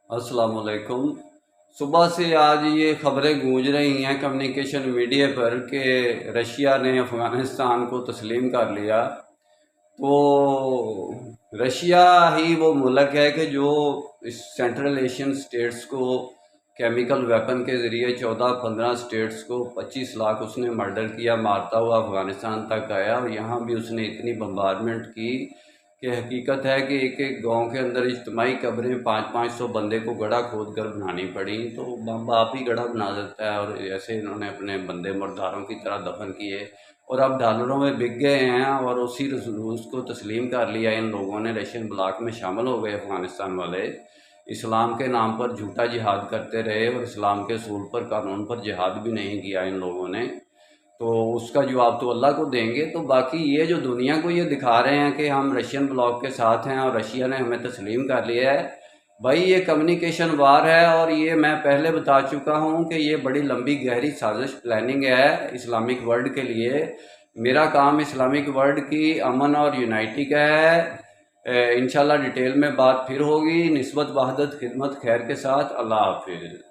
अस्सलाम वालेकुम। सुबह से आज ये खबरें गूंज रही हैं कम्युनिकेशन मीडिया पर कि रशिया ने अफ़गानिस्तान को तस्लीम कर लिया। तो रशिया ही वो मुल्क है कि जो इस सेंट्रल एशियन स्टेट्स को केमिकल वेपन के ज़रिए 14-15 स्टेट्स को 25 लाख उसने मर्डर किया, मारता हुआ अफ़गानिस्तान तक आया। और यहाँ भी उसने इतनी बम्बारमेंट की कि हकीकत है कि एक एक गांव के अंदर इज्तिमाई कब्रें 500-500 बंदे को गड्ढा खोद कर बनानी पड़ी। तो बाप ही गड्ढा बना देता है और ऐसे इन्होंने अपने बंदे मुर्दारों की तरह दफन किए और अब डॉलरों में बिक गए हैं। और उसी रूस को तस्लीम कर लिया इन लोगों ने, रशियन ब्लॉक में शामिल हो गए अफ़गानिस्तान वाले। इस्लाम के नाम पर झूठा जिहाद करते रहे और इस्लाम के असूल पर, कानून पर जिहाद भी नहीं किया इन लोगों ने। तो उसका जवाब तो अल्लाह को देंगे। तो बाकी ये जो दुनिया को ये दिखा रहे हैं कि हम रशियन ब्लॉक के साथ हैं और रशिया ने हमें तस्लीम कर लिया है, भाई ये कम्युनिकेशन वार है। और ये मैं पहले बता चुका हूँ कि ये बड़ी लंबी गहरी साजिश प्लानिंग है इस्लामिक वर्ल्ड के लिए। मेरा काम इस्लामिक वर्ल्ड की अमन और यूनाइटी का है। इंशाल्लाह डिटेल में बात फिर होगी। निस्बत वहदत खिदमत खैर के साथ। अल्लाह हाफिज़।